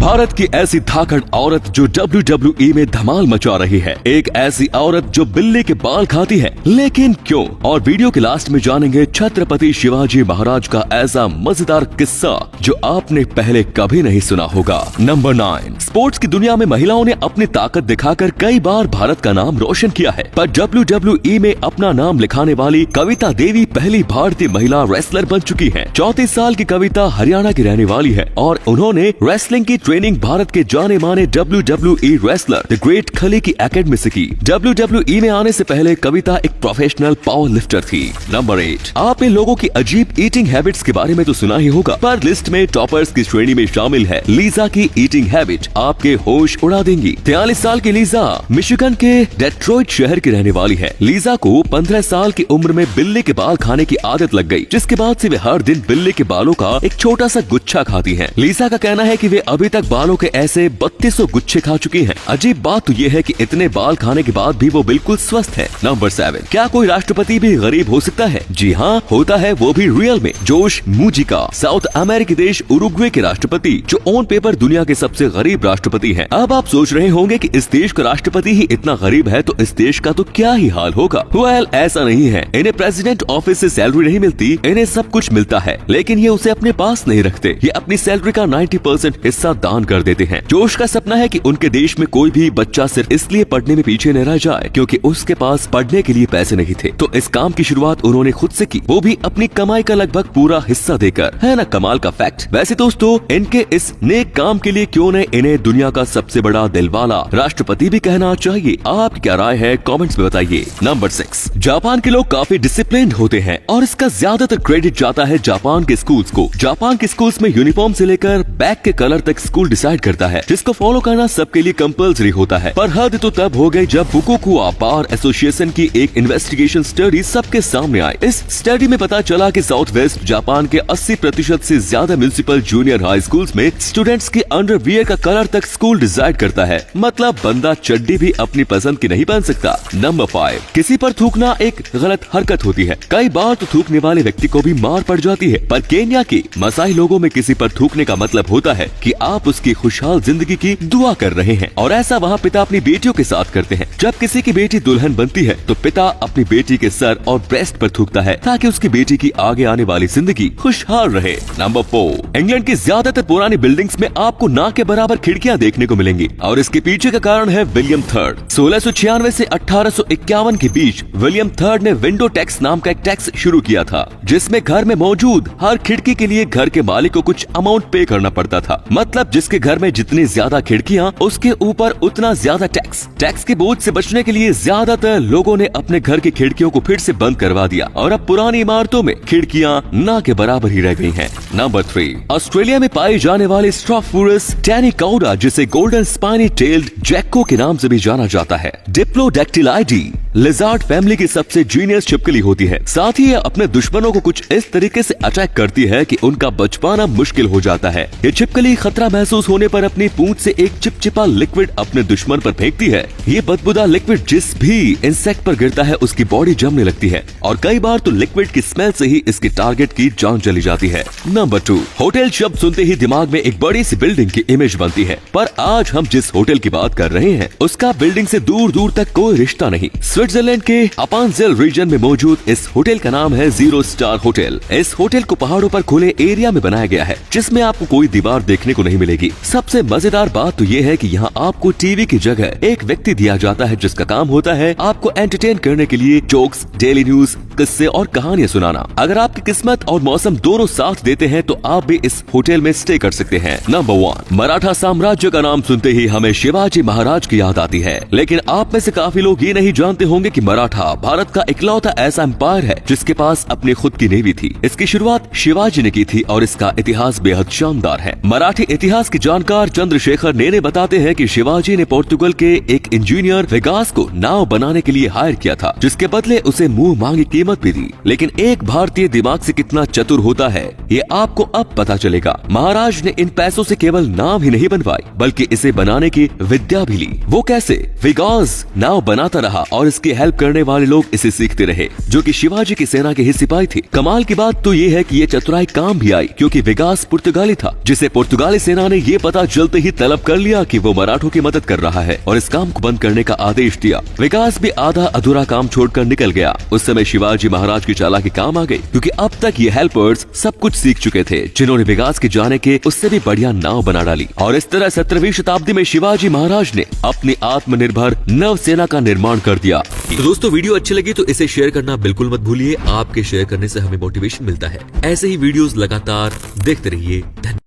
भारत की ऐसी धाकड़ औरत जो WWE में धमाल मचा रही है, एक ऐसी औरत जो बिल्ली के बाल खाती है, लेकिन क्यों? और वीडियो के लास्ट में जानेंगे छत्रपति शिवाजी महाराज का ऐसा मजेदार किस्सा जो आपने पहले कभी नहीं सुना होगा। नंबर 9। स्पोर्ट्स की दुनिया में महिलाओं ने अपनी ताकत दिखाकर कई बार भारत का नाम रोशन किया है, पर WWE में अपना नाम लिखाने वाली कविता देवी पहली भारतीय महिला रेसलर बन चुकी है। 34 साल की कविता हरियाणा की रहने वाली है और उन्होंने रेसलिंग की ट्रेनिंग भारत के जाने माने WWE रेसलर द ग्रेट खली की एकेडमी से की। WWE में आने से पहले कविता एक प्रोफेशनल पावर लिफ्टर थी। नंबर 8। आपने लोगों की अजीब ईटिंग हैबिट्स के बारे में तो सुना ही होगा, पर लिस्ट में टॉपर्स की श्रेणी में शामिल है लीजा की ईटिंग हैबिट। आपके होश उड़ा देंगी। 43 साल की लीजा मिशिगन के डेट्रॉइट शहर की रहने वाली है। लीजा को 15 साल की उम्र में बिल्ली के बाल खाने की आदत लग गई, जिसके बाद से वे हर दिन बिल्ली के बालों का एक छोटा सा गुच्छा खाती हैं। लीजा का कहना है कि वे अभी तक बालों के ऐसे 3200 गुच्छे खा चुकी हैं। अजीब बात तो ये है कि इतने बाल खाने के बाद भी वो बिल्कुल स्वस्थ है। नंबर 7। क्या कोई राष्ट्रपति भी गरीब हो सकता है? जी हाँ, होता है, वो भी रियल में। जोश मुजिका साउथ अमेरिकी देश उरुग्वे के राष्ट्रपति, जो ऑन पेपर दुनिया के सबसे गरीब राष्ट्रपति हैं। अब आप सोच रहे होंगे कि इस देश का राष्ट्रपति ही इतना गरीब है तो इस देश का तो क्या ही हाल होगा। वेल, ऐसा नहीं है। इन्हें प्रेसिडेंट ऑफिस से सैलरी नहीं मिलती, इन्हें सब कुछ मिलता है, लेकिन ये उसे अपने पास नहीं रखते। ये अपनी सैलरी का 90% हिस्सा दान कर देते हैं। जोश का सपना है कि उनके देश में कोई भी बच्चा सिर्फ इसलिए पढ़ने में पीछे न रह जाए क्योंकि उसके पास पढ़ने के लिए पैसे नहीं थे, तो इस काम की शुरुआत उन्होंने खुद से की, वो भी अपनी कमाई का लगभग पूरा हिस्सा देकर। है ना कमाल का फैक्ट? वैसे दोस्तों, इनके इस नेक काम के लिए क्यों न इन्हें दुनिया का सबसे बड़ा दिलवाला राष्ट्रपति भी कहना चाहिए। आपकी क्या राय है? कमेंट्स में बताइए। नंबर 6। जापान के लोग काफी डिसिप्लिन्ड होते हैं और इसका ज्यादातर क्रेडिट जाता है जापान के स्कूल्स को। जापान के स्कूल्स में यूनिफॉर्म से लेकर बैग के कलर तक स्कूल डिसाइड करता है, जिसको फॉलो करना सबके लिए कंपल्सरी होता है। पर हद तो तब हो गई जब फुकुओका बार एसोसिएशन की एक इन्वेस्टिगेशन स्टडी सबके सामने आई। इस स्टडी में पता चला कि साउथ वेस्ट जापान के 80% से ज्यादा म्युनिसिपल जूनियर हाई स्कूल्स में स्टूडेंट्स की अंडरवियर का कलर तक स्कूल डिसाइड करता है। मतलब बंदा चड्डी भी अपनी पसंद की नहीं पहन सकता। नंबर 5। किसी पर थूकना एक गलत हरकत होती है। कई बार तो थूकने वाले व्यक्ति को भी मार पड़ जाती है, पर केन्या के मसाई लोगों में किसी पर थूकने का मतलब होता है कि आप उसकी खुशहाल जिंदगी की दुआ कर रहे हैं, और ऐसा वहाँ पिता अपनी बेटियों के साथ करते हैं। जब किसी की बेटी दुल्हन बनती है तो पिता अपनी बेटी के सर और ब्रेस्ट पर थूकता है ताकि उसकी बेटी की आगे आने वाली जिंदगी खुशहाल रहे। नंबर 4। इंग्लैंड की ज्यादातर पुरानी बिल्डिंग्स में आपको ना के बराबर खिड़कियां देखने को मिलेंगी, और इसके पीछे का कारण है विलियम थर्ड। 1696 से 1851 के बीच विलियम थर्ड ने विंडो टैक्स नाम का एक टैक्स शुरू किया था, जिसमें घर में मौजूद हर खिड़की के लिए घर के मालिक को कुछ अमाउंट पे करना पड़ता था। मतलब जिसके घर में जितनी ज्यादा खिड़कियां, उसके ऊपर उतना ज्यादा टैक्स। टैक्स के बोझ से बचने के लिए ज्यादातर लोगों ने अपने घर की खिड़कियों को फिर से बंद करवा दिया, और अब पुरानी इमारतों में खिड़कियां ना के बराबर ही रह गई हैं। नंबर 3। ऑस्ट्रेलिया में पाई जाने वाली स्ट्रॉफोरस टैनिकाउडा, जिसे गोल्डन स्पाइनी टेल्ड जैको के नाम से भी जाना जाता है, डिप्लोडैक्टिलाइडी लिजार्ड फैमिली की सबसे जीनियस छिपकली होती है। साथ ही ये अपने दुश्मनों को कुछ इस तरीके से अटैक करती है कि उनका बच पाना मुश्किल हो जाता है। ये छिपकली खतरा महसूस होने पर अपनी पूंछ से एक चिपचिपा लिक्विड अपने दुश्मन पर फेंकती है। ये बदबूदार लिक्विड जिस भी इंसेक्ट पर गिरता है उसकी बॉडी जमने लगती है, और कई बार तो लिक्विड की स्मेल से ही इसके टारगेट की जान चली जाती है। नंबर 2। होटल शब्द सुनते ही दिमाग में एक बड़ी सी बिल्डिंग की इमेज बनती है, पर आज हम जिस होटल की बात कर रहे हैं उसका बिल्डिंग से दूर दूर तक कोई रिश्ता नहीं। स्विट्जरलैंड के अपानजेल रीजन में मौजूद इस होटल का नाम है 0 स्टार होटल। इस होटल को पहाड़ों पर खुले एरिया में बनाया गया है, जिसमें आपको कोई दीवार देखने को नहीं मिलेगी। सबसे मजेदार बात तो ये है कि यहाँ आपको टीवी की जगह एक व्यक्ति दिया जाता है, जिसका काम होता है आपको एंटरटेन करने के लिए जोक्स, डेली न्यूज, किस्से और कहानियां सुनाना। अगर आपकी किस्मत और मौसम दोनों साथ देते हैं तो आप भी इस होटल में स्टे कर सकते हैं। नंबर 1। मराठा साम्राज्य का नाम सुनते ही हमें शिवाजी महाराज की याद आती है, लेकिन आप में से काफी लोग ये नहीं जानते होंगे कि मराठा भारत का इकलौता ऐसा एम्पायर है जिसके पास अपनी खुद की नेवी थी। इसकी शुरुआत शिवाजी ने की थी और इसका इतिहास बेहद शानदार है। मराठी इतिहास के जानकार चंद्रशेखर नेने बताते हैं कि शिवाजी ने पोर्तुगल के एक इंजीनियर विगास को नाव बनाने के लिए हायर किया था, जिसके बदले उसे मुंह मांगी कीमत भी दी। लेकिन एक भारतीय दिमाग से कितना चतुर होता है ये आपको अब पता चलेगा। महाराज ने इन पैसों से केवल नाव ही नहीं बनवाई बल्कि इसे बनाने की विद्या भी ली। वो कैसे? विगास नाव बनाता रहा और इस इसकी हेल्प करने वाले लोग इसे सीखते रहे, जो कि शिवाजी की सेना के ही सिपाही थे। कमाल की बात तो ये है कि ये चतुराई काम भी आई, क्योंकि विगास पुर्तगाली था, जिसे पुर्तगाली सेना ने ये पता चलते ही तलब कर लिया कि वो मराठों की मदद कर रहा है और इस काम को बंद करने का आदेश दिया। विगास भी आधा अधूरा काम छोड़कर निकल गया। उस समय शिवाजी महाराज की चालाकी काम आ गई, क्योंकि अब तक ये हेल्पर्स सब कुछ सीख चुके थे, जिन्होंने विगास के जाने के उससे भी बढ़िया नाव बना डाली। और इस तरह 17वीं शताब्दी में शिवाजी महाराज ने अपनी आत्मनिर्भर नव सेना का निर्माण कर दिया। तो दोस्तों, वीडियो अच्छी लगी तो इसे शेयर करना बिल्कुल मत भूलिए। आपके शेयर करने से हमें मोटिवेशन मिलता है। ऐसे ही वीडियोस लगातार देखते रहिए। धन्यवाद।